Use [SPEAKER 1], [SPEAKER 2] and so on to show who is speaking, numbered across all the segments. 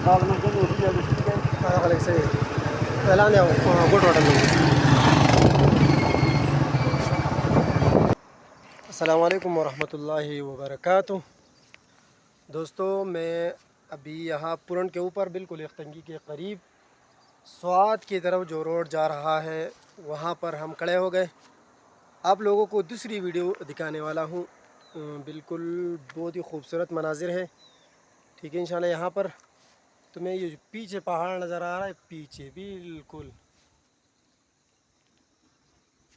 [SPEAKER 1] अस्सलाम वालेकुम वरहमतुल्लाहि वबरकातुह। दोस्तों, मैं अभी यहाँ पुरन के ऊपर बिल्कुल यख्तंगी के करीब स्वात की तरफ जो रोड जा रहा है वहाँ पर हम खड़े हो गए। आप लोगों को दूसरी वीडियो दिखाने वाला हूँ। बिल्कुल बहुत ही खूबसूरत मनाजिर है। ठीक है, इंशाल्लाह यहाँ पर तुम्हें ये पीछे पहाड़ नज़र आ रहा है, पीछे बिल्कुल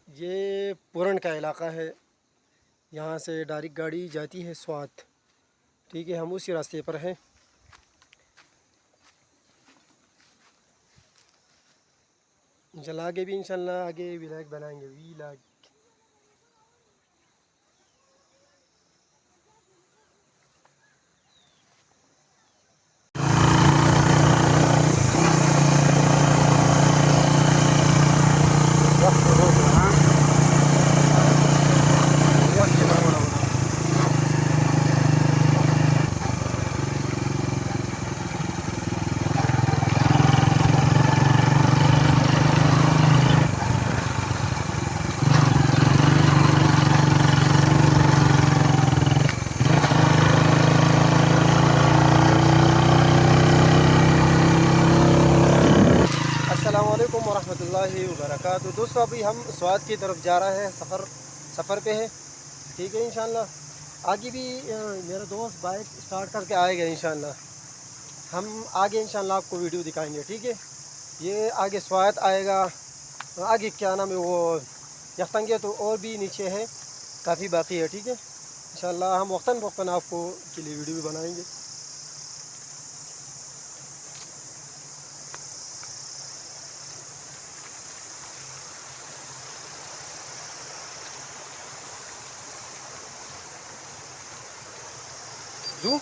[SPEAKER 1] ये पुरन का इलाका है। यहाँ से डायरेक्ट गाड़ी जाती है स्वात। ठीक है, हम उसी रास्ते पर हैं। इंशाल्लाह आगे भी इंशाल्लाह आगे व्लॉग बनाएंगे, व्लॉग। अस्सलाम वालेकुम वरहमतुल्लाहि वबरकातुह। दोस्तों, अभी हम स्वात की तरफ जा रहे हैं, सफ़र पे है। ठीक है, इंशाल्लाह आगे भी मेरा दोस्त बाइक स्टार्ट करके आएगा। इंशाल्लाह हम आगे इंशाल्लाह आपको वीडियो दिखाएंगे। ठीक है, ये आगे स्वात आएगा, आगे क्या नाम है वो यख्तंगी तो और भी नीचे है, काफ़ी बाकी है। ठीक है, इंशाल्लाह हम वक्तन फ़वक्तन आपको के लिए वीडियो भी बनाएंगे। जू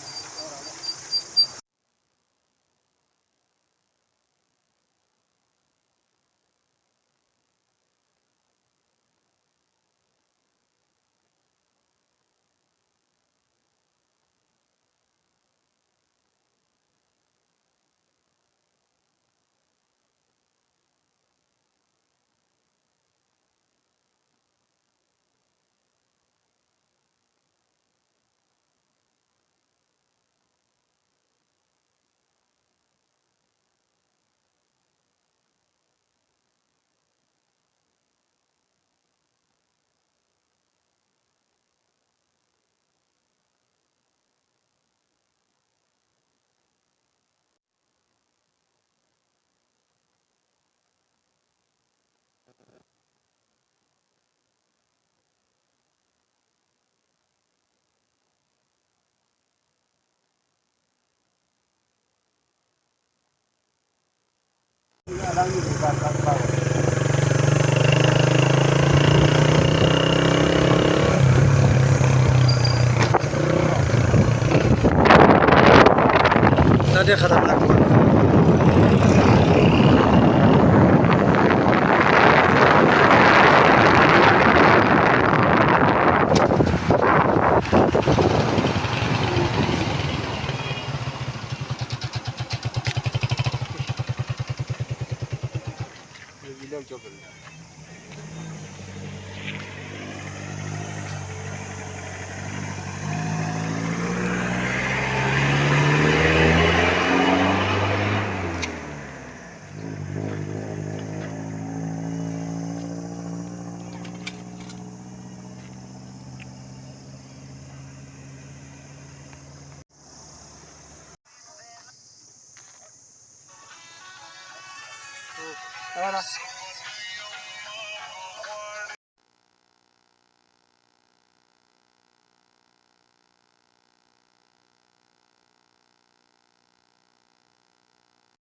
[SPEAKER 1] नदी खतरनाक है।